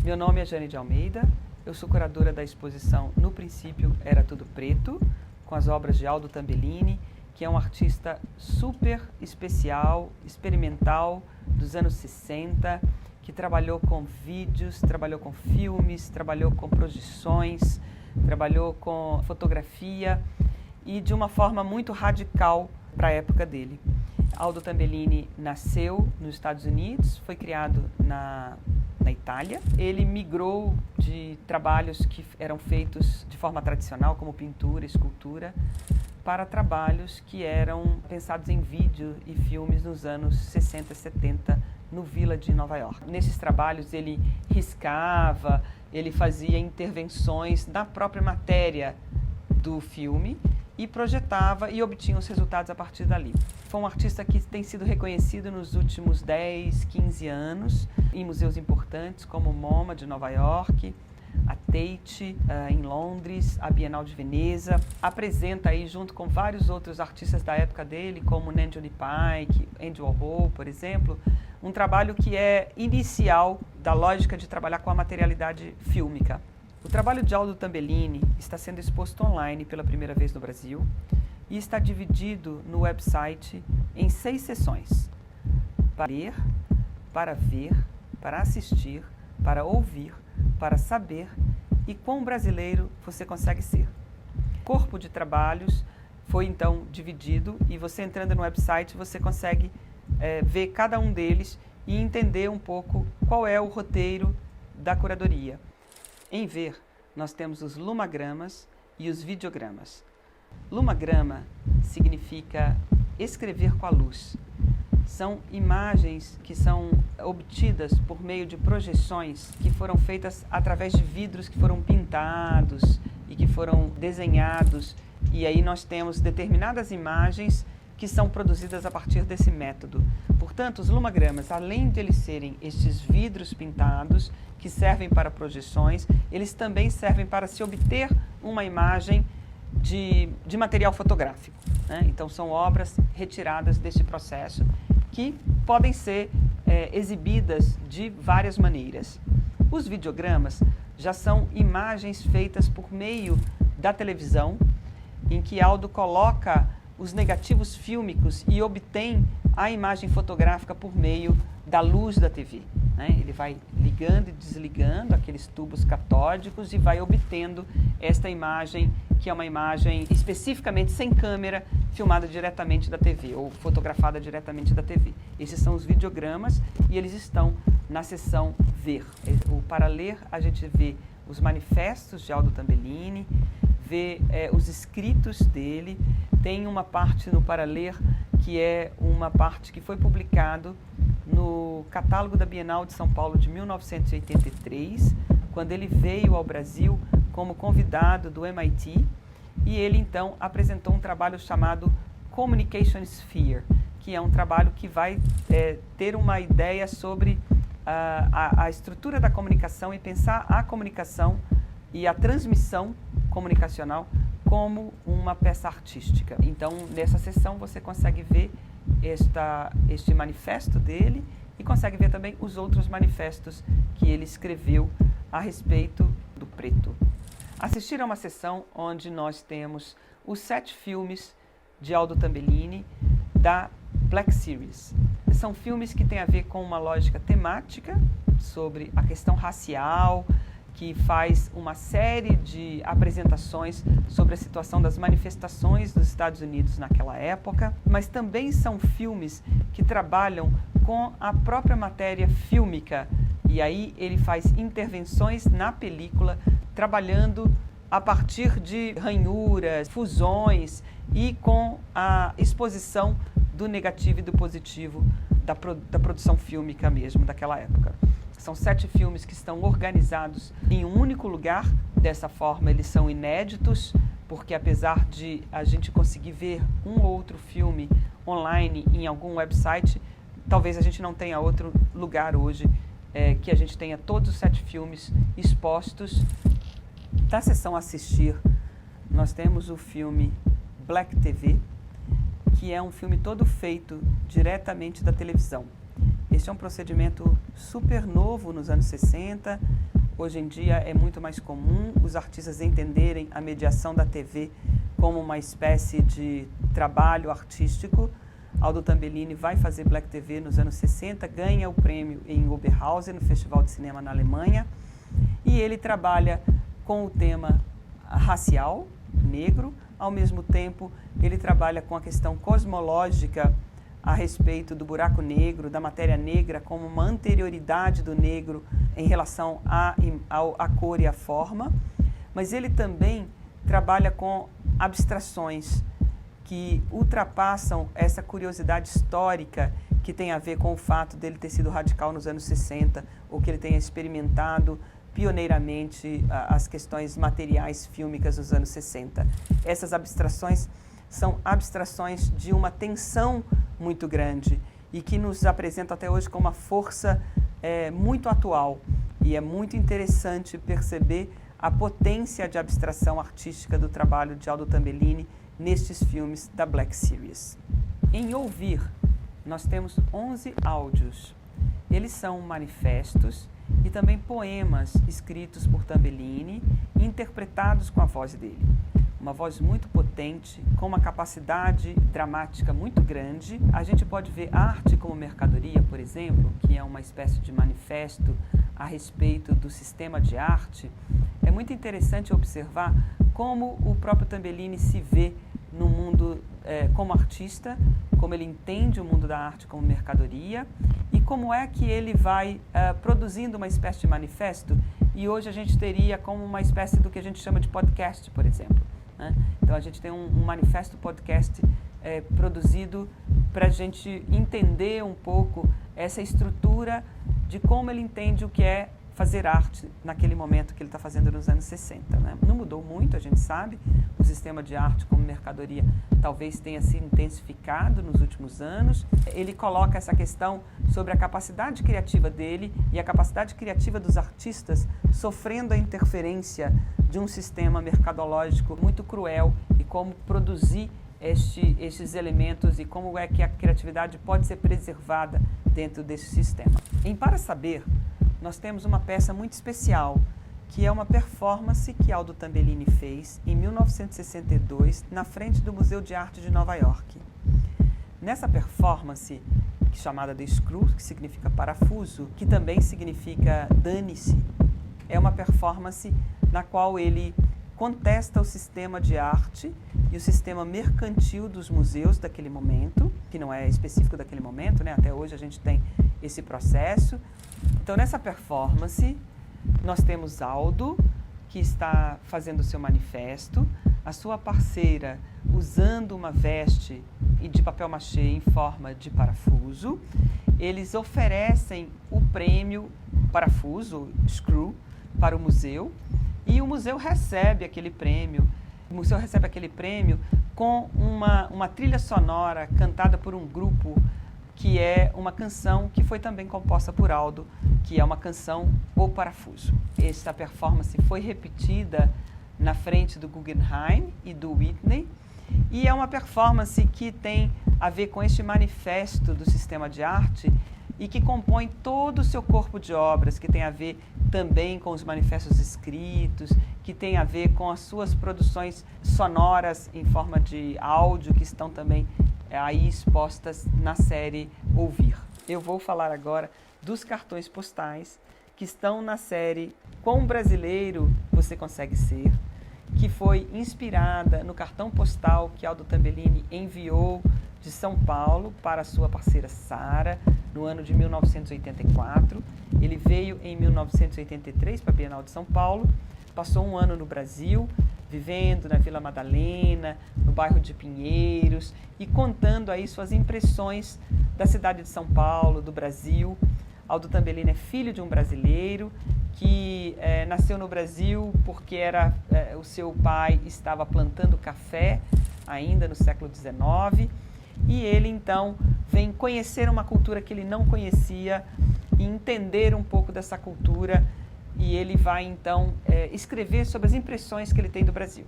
Meu nome é Jane de Almeida, eu sou curadora da exposição No Princípio Era Tudo Preto, com as obras de Aldo Tambellini, que é um artista super especial, experimental, dos anos 60, que trabalhou com vídeos, trabalhou com filmes, trabalhou com projeções, trabalhou com fotografia e de uma forma muito radical para a época dele. Aldo Tambellini nasceu nos Estados Unidos, foi criado na Itália. Ele migrou de trabalhos que eram feitos de forma tradicional, como pintura, escultura, para trabalhos que eram pensados em vídeo e filmes nos anos 60 e 70, no Village de Nova York. Nesses trabalhos ele riscava, ele fazia intervenções na própria matéria do filme e projetava e obtinha os resultados a partir dali. Foi um artista que tem sido reconhecido nos últimos 10, 15 anos em museus importantes como o MoMA de Nova York, a Tate em Londres, a Bienal de Veneza. Apresenta aí junto com vários outros artistas da época dele, como Nanjoni Pike, Andy Warhol, por exemplo, um trabalho que é inicial da lógica de trabalhar com a materialidade fílmica. O trabalho de Aldo Tambellini está sendo exposto online pela primeira vez no Brasil e está dividido no website em 6 seções: para ler, para ver, para assistir, para ouvir, para saber e quão brasileiro você consegue ser. O corpo de trabalhos foi então dividido e você entrando no website você consegue ver cada um deles e entender um pouco qual é o roteiro da curadoria. Em ver, nós temos os lumagramas e os videogramas. Lumagrama significa escrever com a luz. São imagens que são obtidas por meio de projeções que foram feitas através de vidros que foram pintados e que foram desenhados. E aí nós temos determinadas imagens que são produzidas a partir desse método. Portanto, os lumagramas, além de eles serem estes vidros pintados que servem para projeções, eles também servem para se obter uma imagem de material fotográfico, né? Então, são obras retiradas deste processo que podem ser exibidas de várias maneiras. Os videogramas já são imagens feitas por meio da televisão, em que Aldo coloca os negativos fílmicos e obtém a imagem fotográfica por meio da luz da TV, né? Ele vai ligando e desligando aqueles tubos catódicos e vai obtendo esta imagem, que é uma imagem especificamente sem câmera, filmada diretamente da TV ou fotografada diretamente da TV. Esses são os videogramas e eles estão na seção Ver. Para ler, a gente vê os manifestos de Aldo Tambellini, vê os escritos dele. Tem uma parte no Para Ler que é uma parte que foi publicado no catálogo da Bienal de São Paulo de 1983, quando ele veio ao Brasil como convidado do MIT, e ele então apresentou um trabalho chamado Communication Sphere, que é um trabalho que vai ter uma ideia sobre a estrutura da comunicação e pensar a comunicação e a transmissão comunicacional como uma peça artística. Então, nessa sessão você consegue ver este manifesto dele e consegue ver também os outros manifestos que ele escreveu a respeito do preto. Assistir a uma sessão onde nós temos os 7 filmes de Aldo Tambellini da Black Series. São filmes que têm a ver com uma lógica temática sobre a questão racial, que faz uma série de apresentações sobre a situação das manifestações dos Estados Unidos naquela época, mas também são filmes que trabalham com a própria matéria fílmica, e aí ele faz intervenções na película, trabalhando a partir de ranhuras, fusões e com a exposição do negativo e do positivo da produção fílmica mesmo daquela época. São 7 filmes que estão organizados em um único lugar. Dessa forma, eles são inéditos, porque apesar de a gente conseguir ver um ou outro filme online em algum website, talvez a gente não tenha outro lugar hoje que a gente tenha todos os 7 filmes expostos. Da seção Assistir, nós temos o filme Black TV, que é um filme todo feito diretamente da televisão. Este é um procedimento super novo nos anos 60, Hoje em dia é muito mais comum os artistas entenderem a mediação da TV como uma espécie de trabalho artístico. Aldo Tambellini vai fazer Black TV nos anos 60, ganha o prêmio em Oberhausen, no Festival de Cinema na Alemanha, e ele trabalha com o tema racial, negro. Ao mesmo tempo, ele trabalha com a questão cosmológica a respeito do buraco negro, da matéria negra, como uma anterioridade do negro em relação à cor e à forma. Mas ele também trabalha com abstrações que ultrapassam essa curiosidade histórica que tem a ver com o fato dele ter sido radical nos anos 60, ou que ele tenha experimentado pioneiramente as questões materiais fílmicas dos anos 60. Essas abstrações são abstrações de uma tensão muito grande e que nos apresentam até hoje com uma força muito atual. E é muito interessante perceber a potência de abstração artística do trabalho de Aldo Tambellini nestes filmes da Black Series. Em Ouvir, nós temos 11 áudios. Eles são manifestos e também poemas escritos por Tambellini e interpretados com a voz dele. Uma voz muito potente, com uma capacidade dramática muito grande. A gente pode ver Arte como Mercadoria, por exemplo, que é uma espécie de manifesto a respeito do sistema de arte. É muito interessante observar como o próprio Tambellini se vê no mundo como artista, como ele entende o mundo da arte como mercadoria e como é que ele vai produzindo uma espécie de manifesto. E hoje a gente teria como uma espécie do que a gente chama de podcast, por exemplo, né? Então a gente tem um manifesto podcast produzido para a gente entender um pouco essa estrutura de como ele entende o que é fazer arte naquele momento que ele está fazendo nos anos 60. Né? Não mudou muito, a gente sabe. O sistema de arte como mercadoria talvez tenha se intensificado nos últimos anos. Ele coloca essa questão sobre a capacidade criativa dele e a capacidade criativa dos artistas sofrendo a interferência de um sistema mercadológico muito cruel e como produzir estes elementos e como é que a criatividade pode ser preservada dentro desse sistema. Em Para Saber, nós temos uma peça muito especial, que é uma performance que Aldo Tambellini fez em 1962, na frente do Museu de Arte de Nova York. Nessa performance, chamada de Screw, que significa parafuso, que também significa dane-se, é uma performance na qual ele contesta o sistema de arte e o sistema mercantil dos museus daquele momento, que não é específico daquele momento, né? Até hoje a gente tem esse processo. Então, nessa performance, nós temos Aldo, que está fazendo o seu manifesto, a sua parceira usando uma veste de papel machê em forma de parafuso. Eles oferecem o prêmio parafuso, Screw, para o museu, e o museu recebe aquele prêmio. O museu recebe aquele prêmio com uma trilha sonora cantada por um grupo que é uma canção que foi também composta por Aldo, que é uma canção O Parafuso. Esta performance foi repetida na frente do Guggenheim e do Whitney, e é uma performance que tem a ver com este manifesto do sistema de arte e que compõe todo o seu corpo de obras, que tem a ver também com os manifestos escritos, que tem a ver com as suas produções sonoras em forma de áudio, que estão também aí expostas na série Ouvir. Eu vou falar agora dos cartões postais que estão na série Quão Brasileiro Você Consegue Ser, que foi inspirada no cartão postal que Aldo Tambellini enviou de São Paulo para sua parceira Sara no ano de 1984. Ele veio em 1983 para a Bienal de São Paulo, passou um ano no Brasil, vivendo na Vila Madalena, no bairro de Pinheiros, e contando aí suas impressões da cidade de São Paulo, do Brasil. Aldo Tambellini é filho de um brasileiro que nasceu no Brasil porque o seu pai estava plantando café ainda no século XIX, e ele então vem conhecer uma cultura que ele não conhecia e entender um pouco dessa cultura, e ele vai então escrever sobre as impressões que ele tem do Brasil.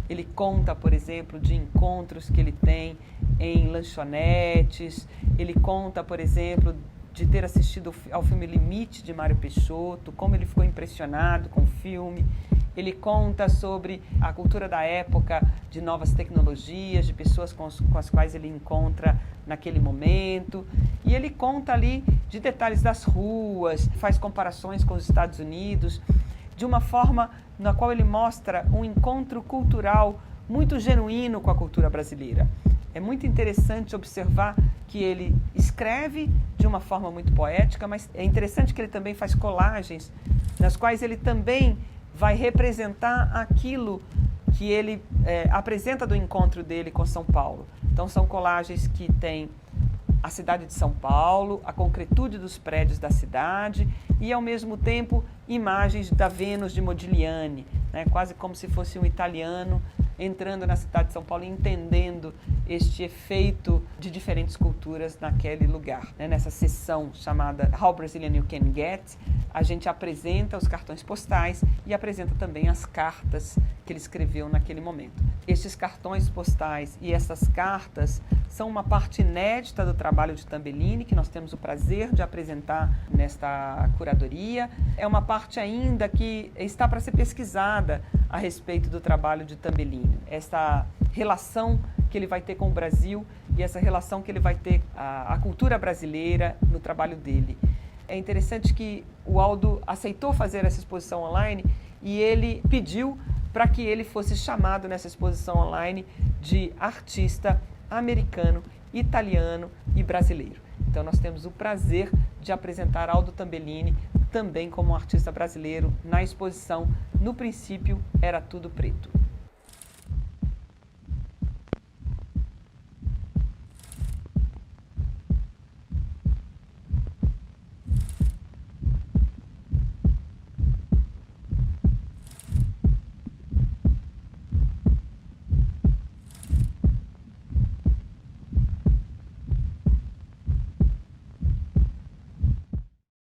Ele conta, por exemplo, de encontros que ele tem em lanchonetes, ele conta, por exemplo, de ter assistido ao filme Limite, de Mário Peixoto, como ele ficou impressionado com o filme. Ele conta sobre a cultura da época, de novas tecnologias, de pessoas com as quais ele encontra naquele momento. E ele conta ali de detalhes das ruas, faz comparações com os Estados Unidos, de uma forma na qual ele mostra um encontro cultural muito genuíno com a cultura brasileira. É muito interessante observar que ele escreve de uma forma muito poética, mas é interessante que ele também faz colagens, nas quais ele também vai representar aquilo que ele apresenta do encontro dele com São Paulo. Então são colagens que têm a cidade de São Paulo, a concretude dos prédios da cidade e, ao mesmo tempo, imagens da Vênus de Modigliani, né? Quase como se fosse um italiano entrando na cidade de São Paulo e entendendo este efeito de diferentes culturas naquele lugar. Né? Nessa sessão chamada How Brazilian You Can Get, a gente apresenta os cartões postais e apresenta também as cartas que ele escreveu naquele momento. Estes cartões postais e essas cartas são uma parte inédita do trabalho de Tambellini, que nós temos o prazer de apresentar nesta curadoria. É uma parte ainda que está para ser pesquisada a respeito do trabalho de Tambellini. Essa relação que ele vai ter com o Brasil e essa relação que ele vai ter a cultura brasileira no trabalho dele. É interessante que o Aldo aceitou fazer essa exposição online e ele pediu para que ele fosse chamado nessa exposição online de artista americano, italiano e brasileiro. Então nós temos o prazer de apresentar Aldo Tambellini também como um artista brasileiro na exposição No Princípio Era Tudo Preto.